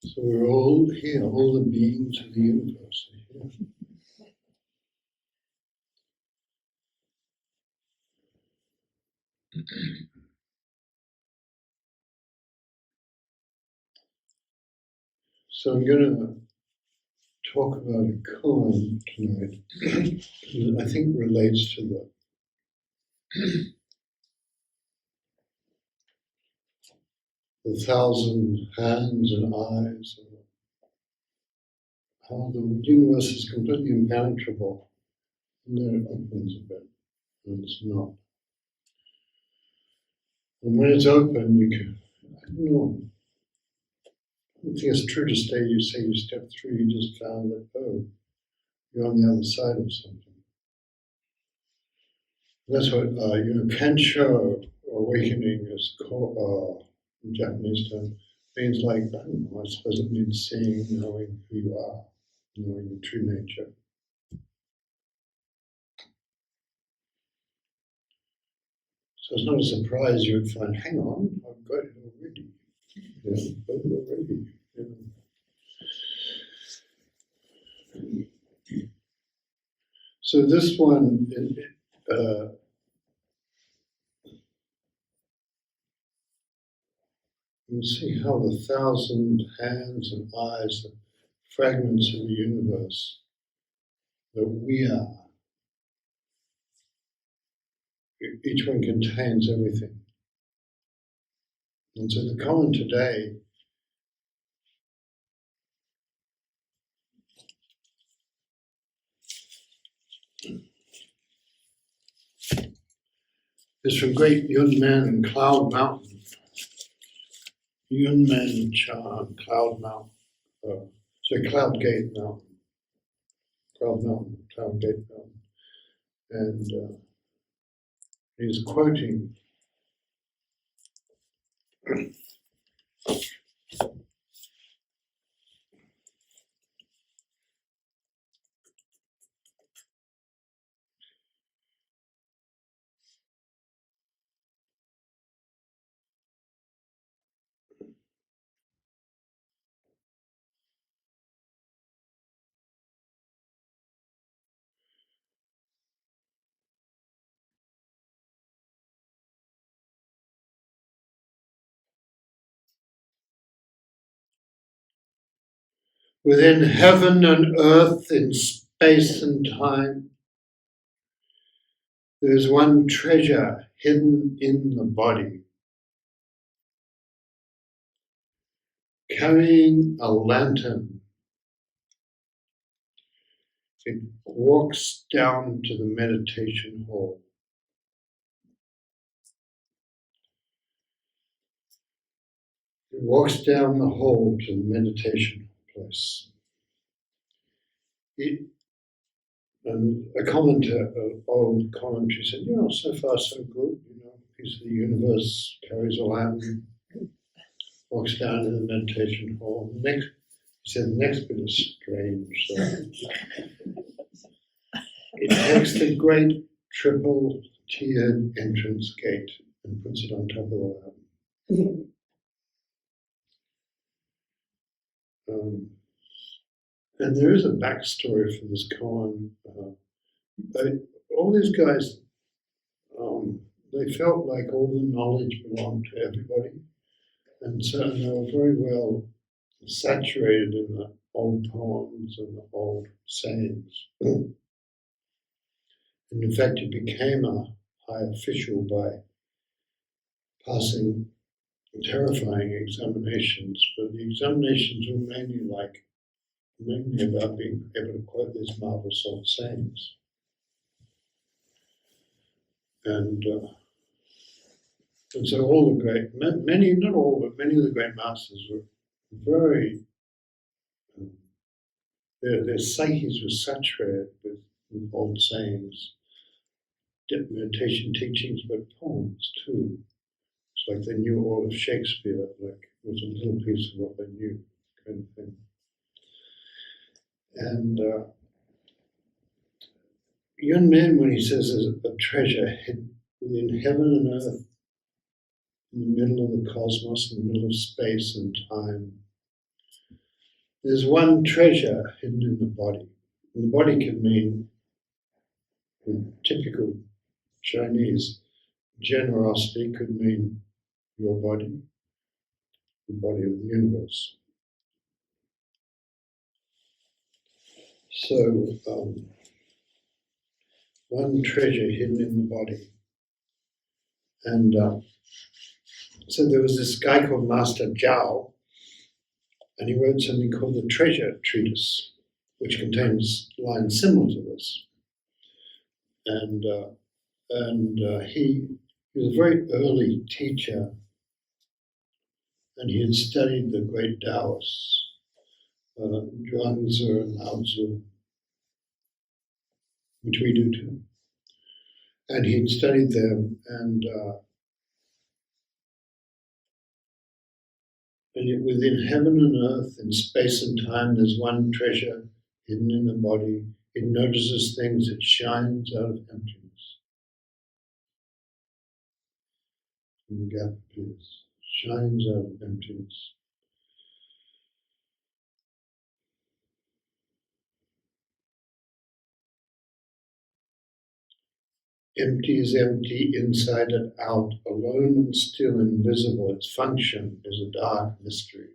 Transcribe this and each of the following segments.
So we're all here, all the beings of the universe are here. So I'm going to talk about a koan tonight that I think relates to the thousand hands and eyes, and how the universe is completely impenetrable, and then it opens a bit, and it's not. And when it's open, you can, I don't know, I don't think it's true to say you step through, you just found that, oh, you're on the other side of something. That's what, Kensho awakening is called, in Japanese term, means like, I don't know, I suppose it means seeing, knowing who you are, knowing your true nature. So it's not a surprise you would find, hang on, I've got it already. Yeah, I've got it already. Yeah. So this one, you see how the thousand hands and eyes, the fragments of the universe that we are, each one contains everything. And so the koan today is from great Yunmen and Cloud Mountain. Yunmen Chan, Cloud Mountain. Cloud Gate Mountain. Cloud Mountain, Cloud Gate Mountain. And he's quoting within heaven and earth, in space and time, there is one treasure hidden in the body, carrying a lantern. It walks down to the meditation hall. It walks down the hall to the meditation place. And a commentator, an old commentary said, so far so good, piece of the universe carries a lantern, walks down to the meditation hall. He said, the next bit is strange. So it takes the great triple-tiered entrance gate and puts it on top of the lantern. And there is a backstory for this koan. All these guys, they felt like all the knowledge belonged to everybody. And so they were very well saturated in the old poems and the old sayings. And in fact, it became a high official by passing terrifying examinations. But the examinations were mainly about being able to quote these marvelous old sayings. And so all the great, many, not all, but many of the great masters were very, their psyches were saturated with old sayings, meditation teachings, but poems too. It's like they knew all of Shakespeare, like it was a little piece of what they knew, kind of thing. And Yun Men, when he says there's a treasure hidden within heaven and earth, in the middle of the cosmos, in the middle of space and time, There's one treasure hidden in the body. And the body can mean, in typical Chinese, generosity could mean your body, the body of the universe. So, one treasure hidden in the body. And so there was this guy called Master Zhao, and he wrote something called the Treasure Treatise, which contains lines similar to this. And he was a very early teacher, and he had studied the great Taoists, Zhuangzi and Lao Tzu, which we do too. And he'd studied them, and yet within heaven and earth, in space and time, there's one treasure hidden in the body. It notices things, it shines out of emptiness. And the gap appears, shines out of emptiness. Empty is empty, inside and out, alone and still, invisible. Its function is a dark mystery.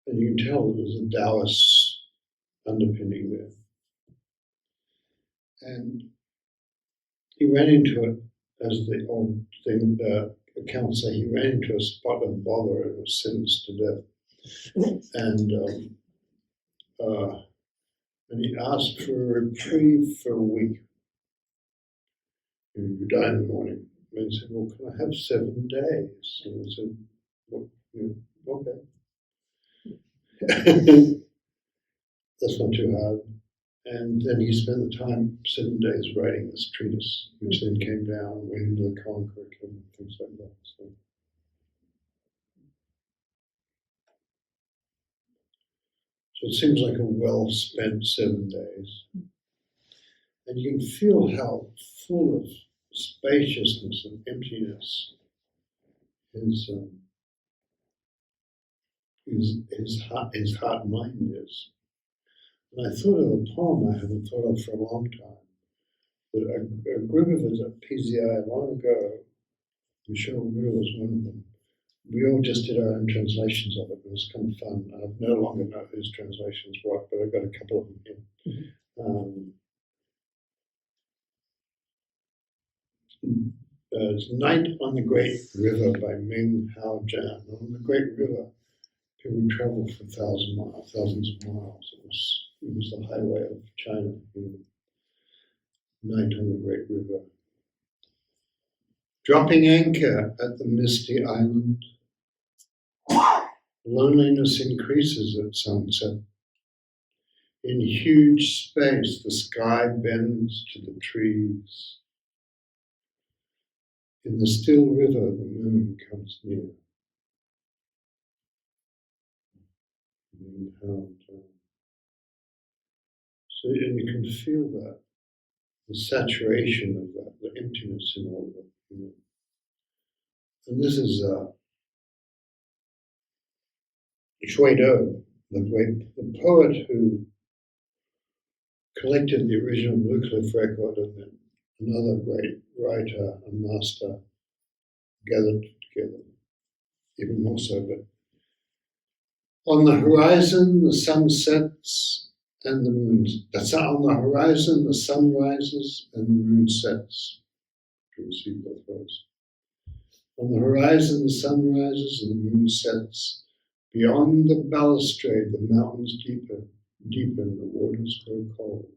And you can tell there's a Taoist underpinning there. And he ran into it, as the old thing accounts say, he ran into a spot of bother and was sentenced to death. And he asked for a reprieve for a week. You die in the morning. And he said, well, can I have 7 days? And I said, well, okay. That's not too hard. And then he spent the time, 7 days, writing this treatise, which then came down, went into the common curriculum, things like that. So it seems like a well-spent 7 days. And you can feel how full of spaciousness and emptiness his heart and mind is. And I thought of a poem I haven't thought of for a long time. That a group of us at PZI long ago, Michelle Weir was one of them, we all just did our own translations of it. It was kind of fun. I no longer know whose translations were, but I've got a couple of them here. It's Night on the Great River by Ming Hao Jan. On the Great River, people travel for thousands of miles. It was the highway of China. Night on the Great River. Dropping anchor at the misty island, loneliness increases at sunset. In huge space, the sky bends to the trees. In the still river, the moon comes near. So, and you can feel that, the saturation of that, the emptiness in all of it. And this is Shuido, the poet who collected the original Blue Cliff record, and then another great writer and master gathered together, even more so. But on the horizon, the sun sets and the moon. That's on the horizon, the sun rises and the moon sets. You can see both ways. On the horizon, the sun rises and the moon sets. Beyond the balustrade, the mountains deepen, the waters grow cold.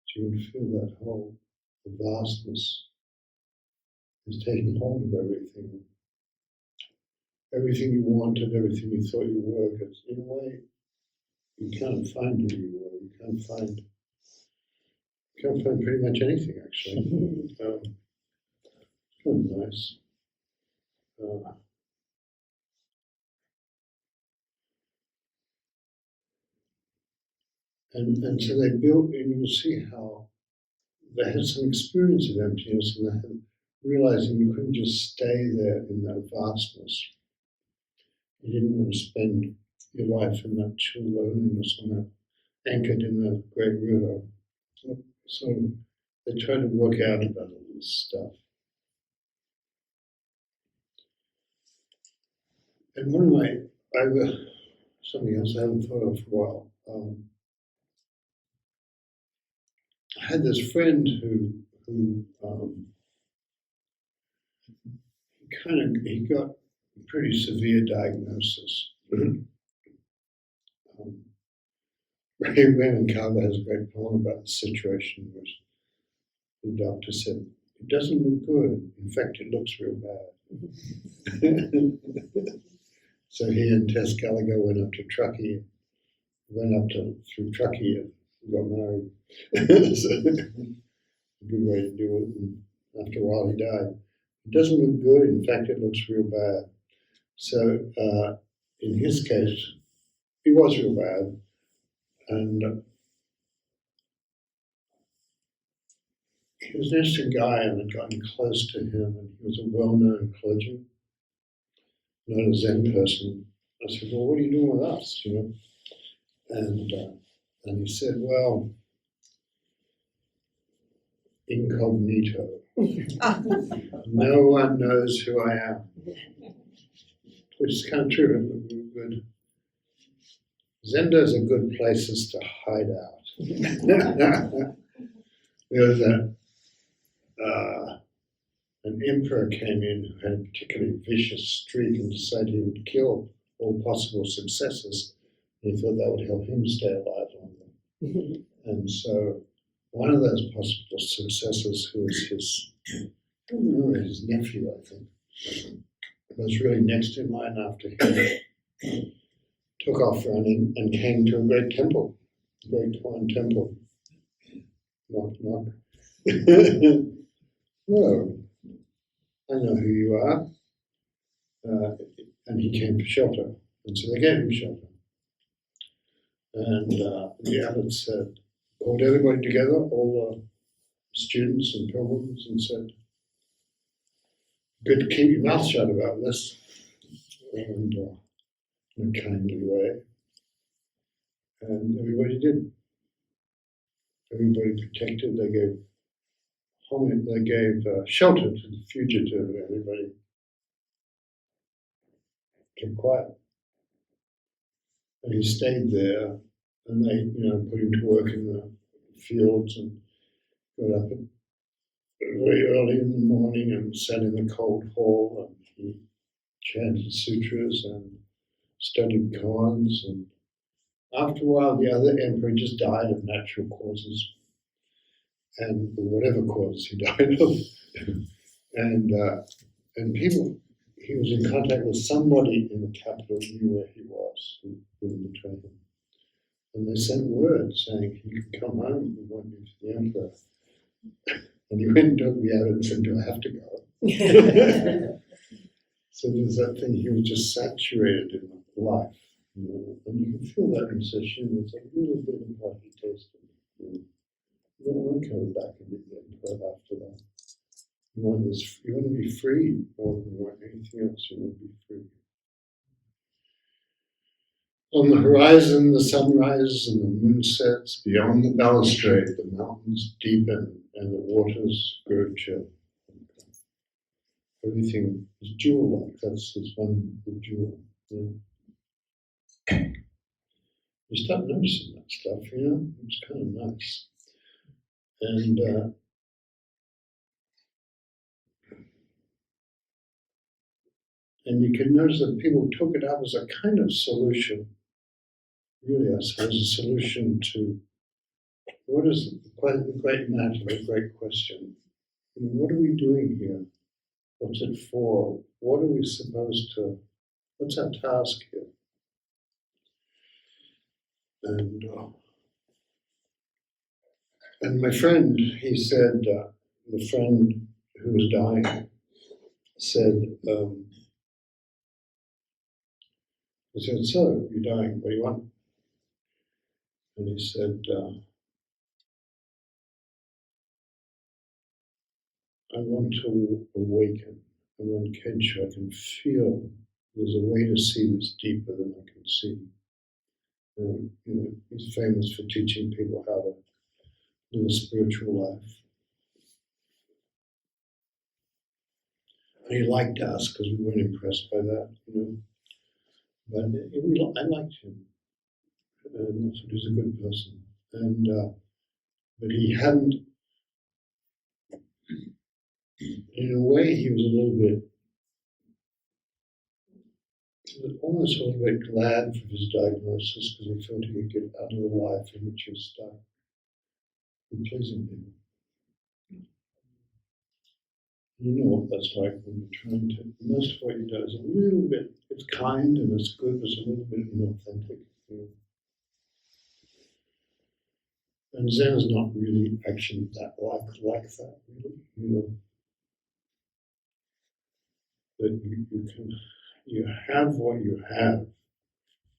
So you can feel that whole, the vastness is taking hold of everything. Everything you wanted, everything you thought you were, because in a way, you can't find who you were. You can't find pretty much anything, actually. It's kind of nice. And so they built, and you can see how they had some experience of emptiness, and realizing you couldn't just stay there in that vastness. You didn't want to spend your life in that chill loneliness on that anchored in the great river. So they try to work out about all this stuff. And one of something else I haven't thought of for a while. I had this friend who he got a pretty severe diagnosis. Raymond Carver has a great poem about the situation where the doctor said, "It doesn't look good. In fact, it looks real bad." So he and Tess Gallagher went up to Truckee, through Truckee and got married. So, a good way to do it. And after a while, he died. It doesn't look good. In fact, it looks real bad. So in his case, it was real bad. And he was an interesting guy and had gotten close to him. And he was a well-known clergyman, not a Zen person. I said, "Well, what are you doing with us?" You know? And he said, "Well, incognito. No one knows who I am," which is kind of true. Good. Zendos are good places to hide out. There was an emperor came in who had a particularly vicious streak and decided he would kill all possible successors. He thought that would help him stay alive longer. And so one of those possible successors, who was his nephew, I think, was really next in line after him, took off running and came to a great temple, a great Tarrant temple. Knock, knock. "Hello, I know who you are." And he came for shelter. And so they gave him shelter. And the abbot said, called everybody together, all the students and pilgrims, and said, "Good to keep your mouth shut about this." And in a kindly way. And everybody did. Everybody protected. They gave shelter to the fugitive. Everybody kept quiet. And he stayed there, and they, put him to work in the fields and got up very early in the morning and sat in the cold hall, and he chanted sutras and studied koans. And after a while, the other emperor just died of natural causes, and whatever cause he died of. And people, he was in contact with somebody in the capital who knew where he was, who wouldn't betray him. And they sent word saying, "You can come home, we want you for the emperor." And he went and took the abbot and said, "Do I have to go?" So there's that thing, he was just saturated in life. And you can feel that in Sesshin. There's a little bit of what he tasted. You don't want to go back and be the emperor after that. You want to be free more than you want anything else. You want to be free. On the horizon, the sun rises and the moon sets. Beyond the balustrade, the mountains deepen and the waters grow chill. Everything is jewel-like. That's his one jewel. You start noticing that stuff, It's kind of nice. And you can notice that people took it up as a kind of solution. Really, I suppose, a solution to what is the great matter, the great question. What are we doing here? What's it for? What are we supposed to, what's our task here? And my friend, he said, the friend who was dying said, I said, "So, you're dying, what do you want?" And he said, I want to awaken. I want Kensho. I can feel there's a way to see that's deeper than I can see. He's famous for teaching people how to live a spiritual life. And he liked us because we weren't impressed by that, But I liked him, and I thought he was a good person. But he hadn't, in a way, he was a little bit, almost a little bit glad for his diagnosis because he felt he could get out of the life in which he was stuck and pleasing people. You know what that's like when you're trying to, most of what he does, a little bit, it's kind and it's good, but it's a little bit inauthentic. And Zen is not really actually that like that, really. That you have what you have.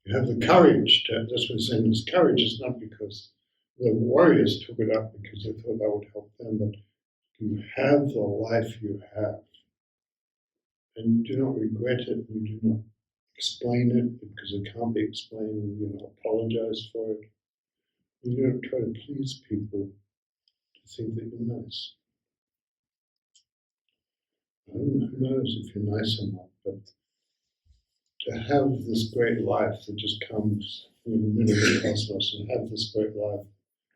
You have the courage to, that's what Zen is. Courage is not because the warriors took it up because they thought that would help them, but you have the life you have. And you do not regret it, you do not explain it because it can't be explained, and you do not apologize for it. You don't try to please people to think that you're nice. I don't know, who knows if you're nice or not, but to have this great life that just comes from the middle of the cosmos and have this great life,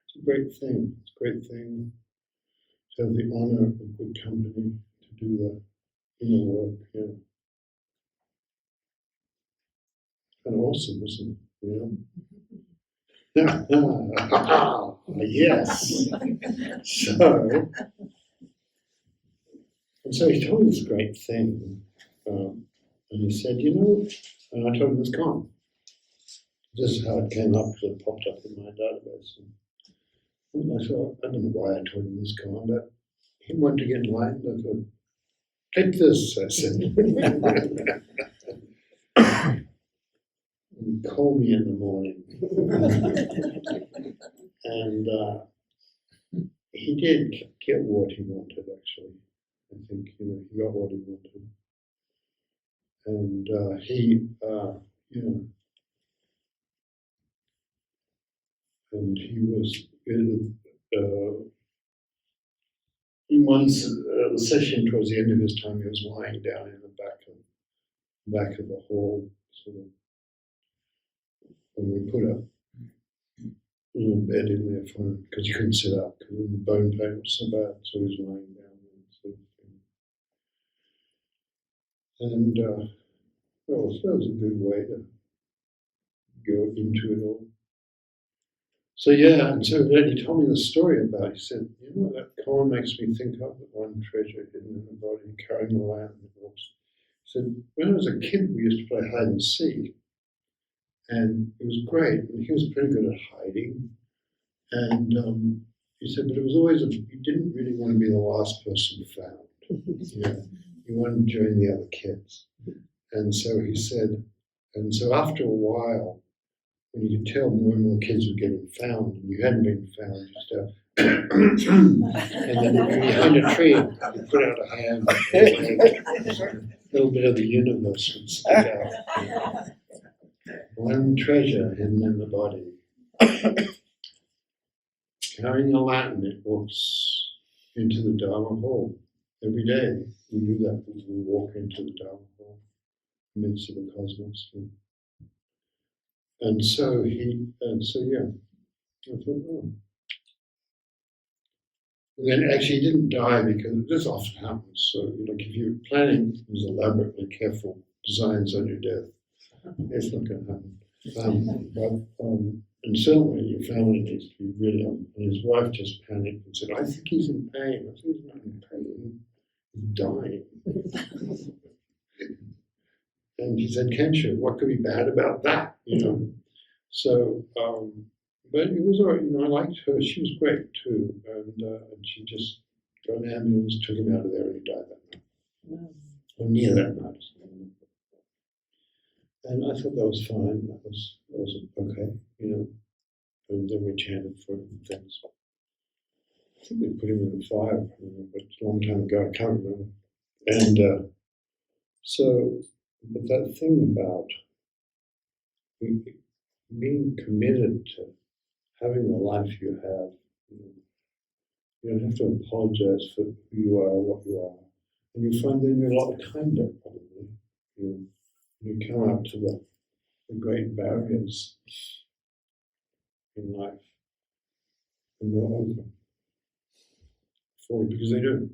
it's a great thing. It's a great thing to have the honor of good company, to do the inner work, Kind of awesome, isn't it? Yes. So he told me this great thing, and he said, and I told him it's gone. This is how it came up because it popped up in my database. And I thought, I don't know why I told him this gone, but he wanted to get enlightened. I thought, take this, I said. And call me in the morning. And he did get what he wanted, actually. I think, he got what he wanted. And and he was in one session towards the end of his time, he was lying down in the back of the hall, sort of, and we put a little bed in there for him because he couldn't sit up because the bone pain was so bad, so he was lying down there, sort of thing. And that was a good way to go into it all. So and so then he told me the story about. He said, that koan makes me think of the one treasure hidden in the body, carrying the lamp in the books. He said, when I was a kid, we used to play hide and seek, and it was great. And he was pretty good at hiding. And he said, but it was always you didn't really want to be the last person found. You wanted to join the other kids. And so he said, and so after a while, when you could tell more and more kids were getting found, and you hadn't been found, you start, and then behind a tree, you put out a hand, a little bit of the universe would stick out. One treasure hidden in the body. Carrying a lantern, it walks into the Dharma hall. Every day we do that, we walk into the Dharma hall, in the midst of the cosmos. And so I thought, oh. And then actually he didn't die because this often happens. So if you're planning these elaborately careful designs on your death, it's not going to happen. And certainly your family needs to be really on. And his wife just panicked and said, I think he's in pain. I think he's not in pain. He's dying. And he said, Kensho, what could be bad about that? So, but it was all right. I liked her. She was great too. And she just got an ambulance, took him out of there, and he died that night. Or near that night. And I thought that was fine. That was okay, And then we chanted for him and things. I think they put him in the fire, but a long time ago, I can't remember. And but that thing about being committed to having the life you have, you don't have to apologize for who you are, what you are. And you find then you're a lot kinder, probably. You come up to the great barriers in life, and they're open for you, because they do.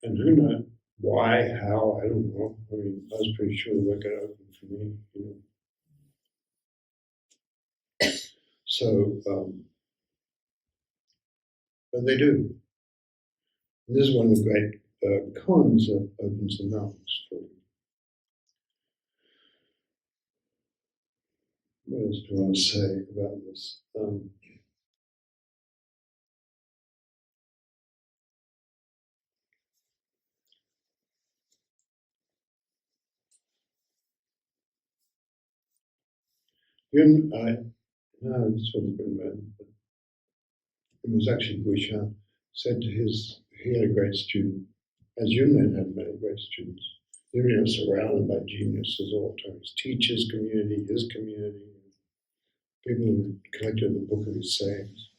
And who knows why, how, I don't know. I mean, I was pretty sure they weren't going to open for me. So, but they do. And this is one of the great cons that opens the mountains for you. What else do I want to say about this? No, this wasn't good man, but it was actually Guishan, said to he had a great student, as Yunnan had many great students. Yunnan was surrounded by geniuses all the time. His teachers' community, his community, people who collected the book of his sayings.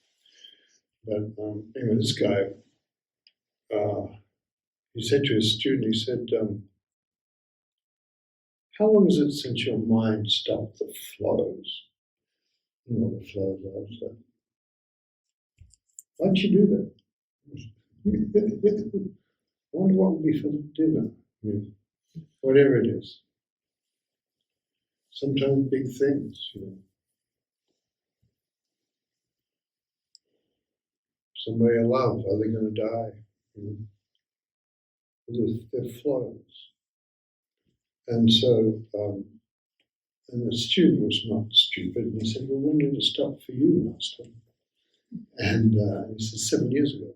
But anyway, this guy, he said to his student, he said, how long is it since your mind stopped the flows? You know, the flows are. So, why'd you do that? I wonder what would be for dinner. Yeah. Whatever it is. Sometimes big things, Somebody I love, are they going to die? They're flows. And so, and the student was not stupid, and he said, well, when did it stop for you, Master? And he said, 7 years ago.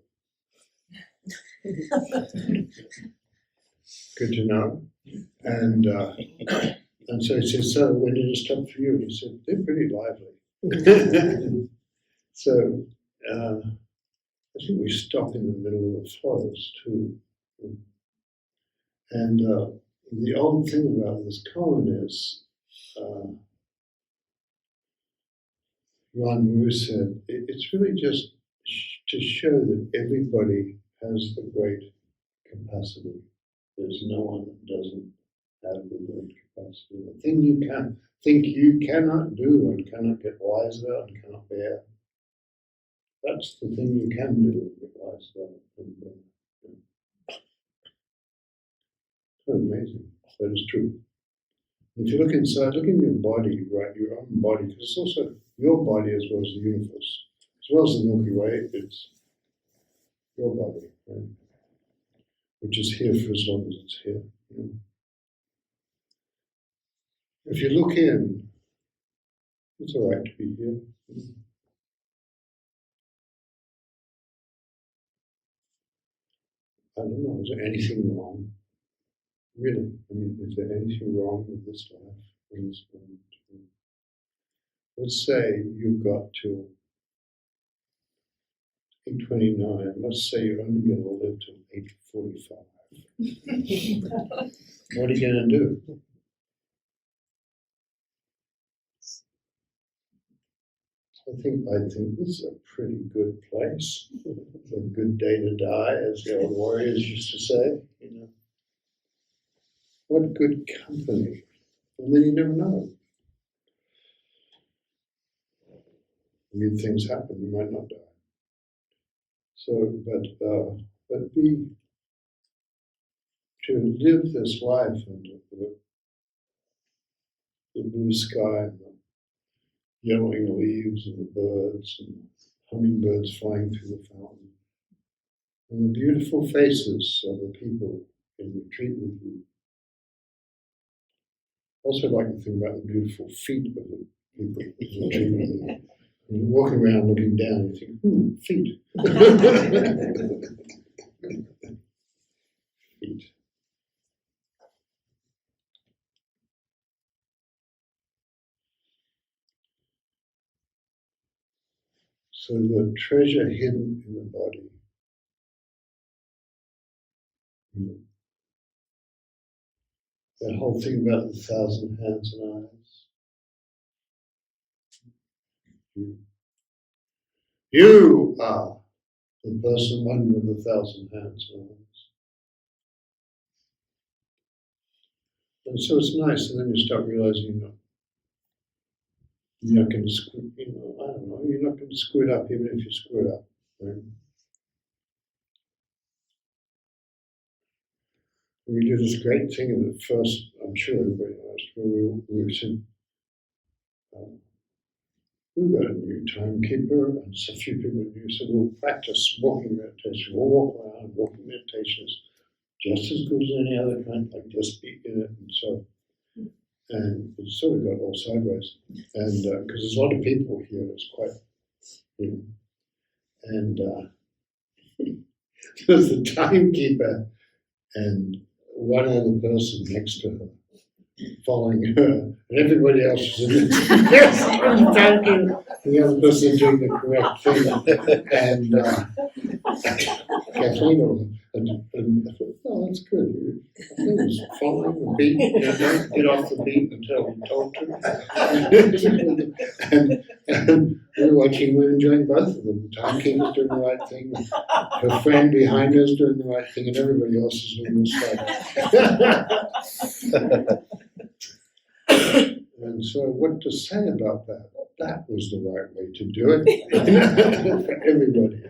Good to know. And so he said, so when did it stop for you? And he said, they're pretty lively. So I think we stop in the middle of the flows too. And the old thing about this koan is, Ron Wu said, it's really just to show that everybody has the great capacity. There's no one that doesn't have the great capacity. The thing you think you cannot do and cannot get wise about and cannot bear, that's the thing you can do and get wise about and bear. So amazing, but it's true. If you look inside, look in your body, right, your own body, because it's also your body as well as the universe. As well as the Milky Way, it's your body, right? Which is here for as long as it's here. If you look in, it's all right to be here. I don't know, is there anything wrong? Really? I mean, is there anything wrong with this life? In this moment? Let's say you've got to 8:29. Let's say you're only going to live till 8:45. What are you going to do? I think this is a pretty good place. A good day to die, as the old warriors used to say. What good company? And then you never know. I mean, things happen. You might not die. So, but to live this life and the blue sky and the yellowing leaves and the birds and the hummingbirds flying through the fountain and the beautiful faces of the people in retreat with you. Also like to think about the beautiful feet of the people in retreat with you. And you're walking around looking down, you think, feet. Feet. So the treasure hidden in the body. That whole thing about the 1,000 hands and eyes. You are the person one with 1,000 hands and eyes. And so it's nice, and then you start realizing you're not going to screw, I don't know, you're not going to screw it up even if you screw it up. Right? We do this great thing at the first, I'm sure everybody knows, where we said, we've got a new timekeeper, and so few people knew, so we'll practice walking meditation. We'll walk around, walking meditation is just as good as any other kind, like just be in it, and it sort of got all sideways. And because there's a lot of people here, it's quite, and there's the timekeeper and one other person next to her, following her, and everybody else is in it. Yes, thank you. The other person doing the correct thing, and Kathleen, and I thought, oh, that's good. Kathleen was following the beat, don't get off the beat until we told to. and we were watching, we were enjoying both of them. The timekeeper's doing the right thing, her friend behind us doing the right thing, and everybody else is doing the same. And so what to say about that? That was the right way to do it for everybody.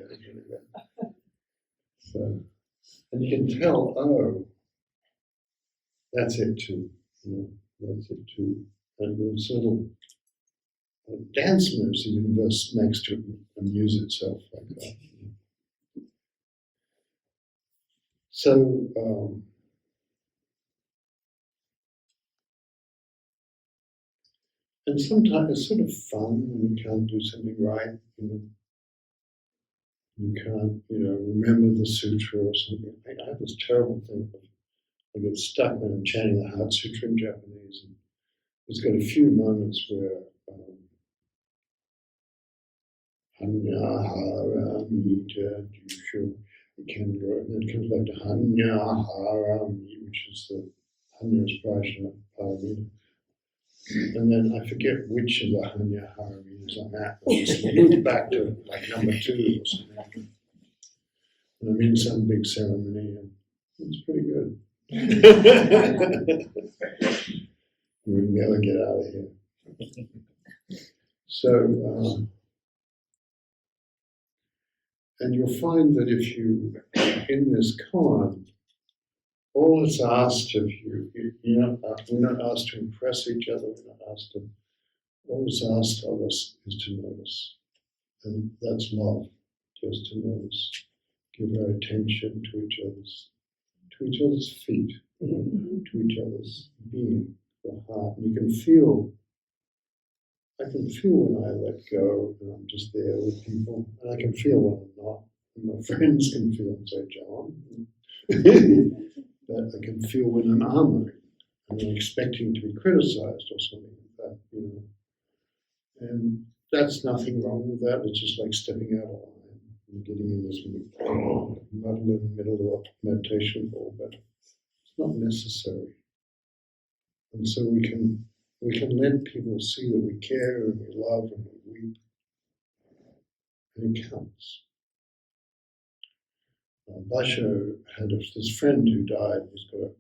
So, and you can tell, oh, that's it too. That's it too. And those little dance moves the universe makes to amuse itself like that. So, and sometimes it's sort of fun when you can't do something right. You can't, remember the sutra or something. I have this terrible thing. I get stuck when I'm chanting the Heart Sutra in Japanese. And there's got a few moments where Hanya Haramita Jusho, it can go, and then it comes back to Hanya Harami, which is the Hanya Prajna Paramita. And then I forget which of the Hanya Haramitas I'm at. I just move back to like number 2 or something. And I'm in some big ceremony, and it's pretty good. We would never get out of here. So, and you'll find that if you, in this koan, all that's asked of you, we're not asked to impress each other, we're not asked to, all that's asked of us is to notice. And that's love, just to notice. Give our attention to each other's feet, to each other's being, the heart. And you can feel, I can feel when I let go and I'm just there with people, and I can feel when I'm not. And my friends can feel and say, John. But I can feel when I'm armoring and I'm expecting to be criticized or something like that, And that's nothing wrong with that. It's just like stepping out of line and getting in this muddle in the middle of a meditation ball, but it's not necessary. And so we can let people see that we care and we love and we weep, and it counts. Basho had this friend who died, who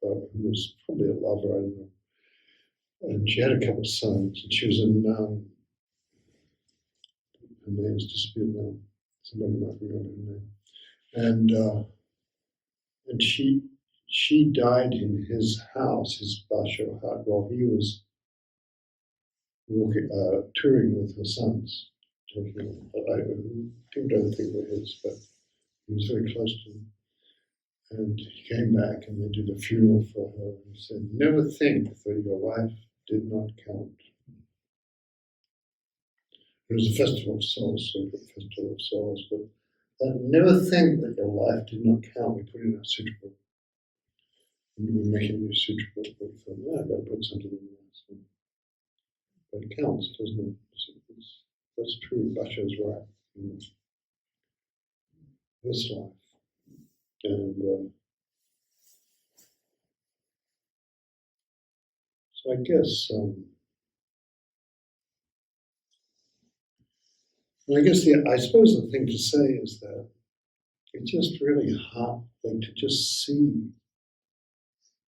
was probably a lover, I don't know. And she had a couple of sons, and she was a nun. Her name has disappeared now. Somebody might remember her name. And she died in his house, his Basho hut, while he was touring with her sons. People don't think were his, but he was very close to them. And he came back and they did a funeral for her. And he said, never think that your life did not count. It was a festival of souls, sacred festival of souls, but never think that your life did not count. We put in our sutra book. And we were making a new sutra book, but we thought, I've got to put something in there. So, but it counts, doesn't it? that's true. Basha's right. This life. And so I guess I suppose the thing to say is that it's just really hard, like to just see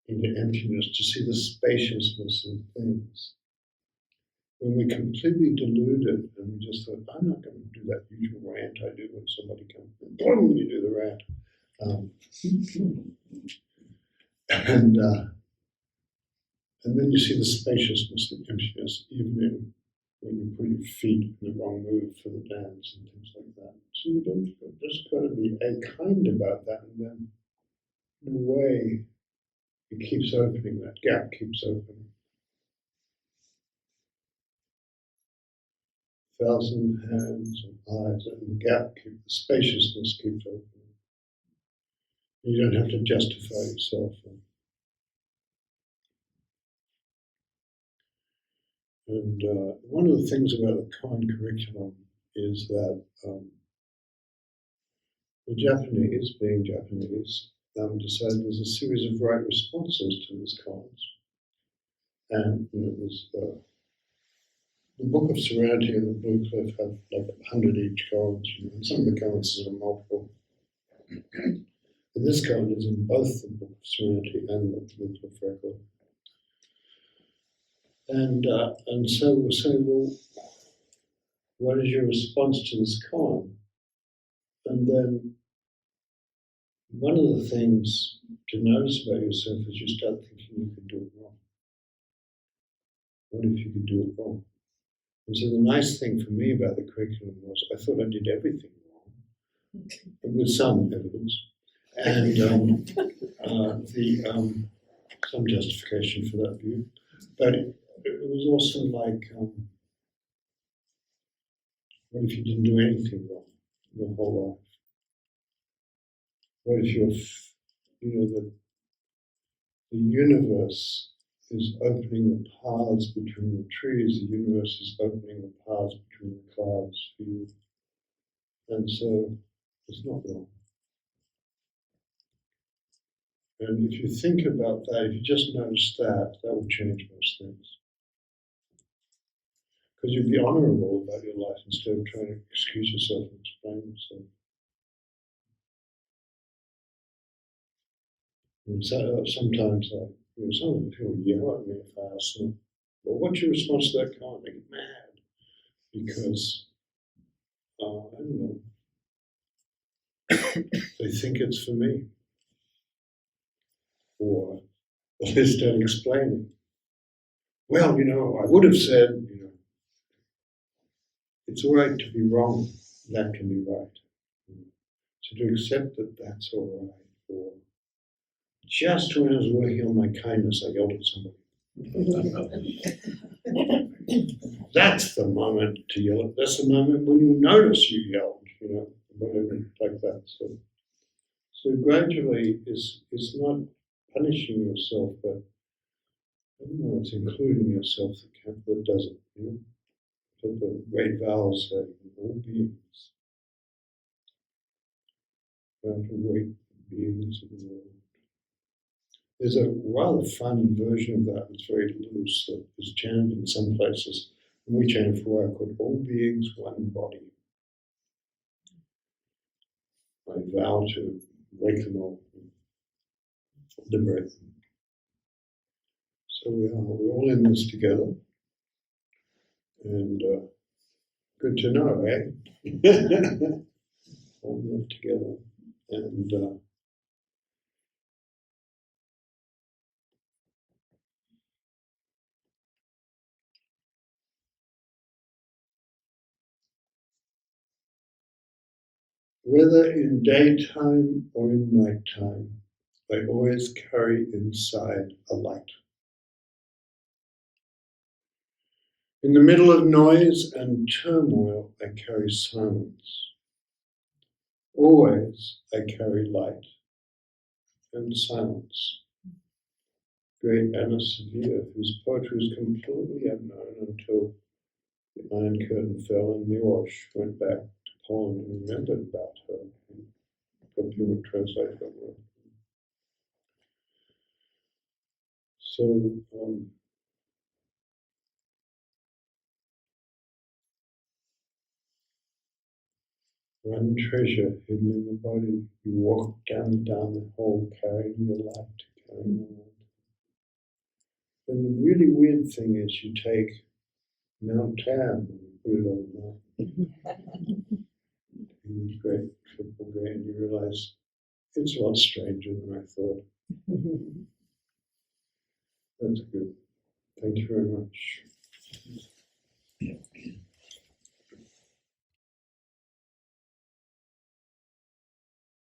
into emptiness, to see the spaciousness in things. When we completely deluded and we just thought, I'm not going to do that usual rant I do when somebody comes in, boom, you do the rant. And then you see the spaciousness and emptiness, even in when you put your feet in the wrong move for the dance and things like that. So you just got to be kind about that, and then in a way, it keeps opening, that gap keeps opening. 1,000 hands and eyes, and the gap the spaciousness keeps opening. You don't have to justify yourself. And one of the things about the Koan curriculum is that the Japanese, being Japanese, decided there's a series of right responses to these koans. And there's the Book of Serenity and the Blue Cliff have like 100 each koans, and some of the koans are multiple. And this koan is in both the Book of Serenity and the Blue Cliff record. And so we'll say, well, what is your response to this koan? And then one of the things to notice about yourself is you start thinking you could do it wrong. What if you could do it wrong? And so the nice thing for me about the curriculum was I thought I did everything wrong, with some evidence, and some justification for that view. But it was also like, what if you didn't do anything wrong your whole life? What if the universe is opening the paths between the trees, the universe is opening the paths between the clouds for you. And so it's not wrong. And if you think about that, if you just notice that, that will change most things. Because you'll be honorable about your life instead of trying to excuse yourself and explain yourself. And so, sometimes some of the people yell at me if I ask them, well, what's your response to that comment? They get mad because, I don't know, they think it's for me. Or they start explaining. Well, I would have said, it's all right to be wrong. That can be right. So to accept that that's all right. Or just when I was working on my kindness, I yelled at somebody. That's the moment to yell. That's the moment when you notice you yelled, whatever like that. So gradually, it's not punishing yourself, but I don't know, it's including yourself that does it. But the great vows say, all beings, great beings of the world. There's a rather fun version of that that's very loose, that is chanted in some places. And we chant it for a while, called All Beings, One Body. I vow to wake them all, liberate them. So we're all in this together. And good to know, eh? All in it together. And whether in daytime or in nighttime, I always carry inside a light. In the middle of noise and turmoil, I carry silence. Always I carry light and silence. Great Anna Sevilla, whose poetry is completely unknown until the Iron Curtain fell and Miłosz went back to Poland and remembered about her. And people would translate her work. So, one treasure hidden in the body, you walk down the hole carrying your light, carrying the light. And the really weird thing is you take Mount Tab and you put it on the mountain. And you great triple gray and you realize it's a lot stranger than I thought. That's good. Thank you very much.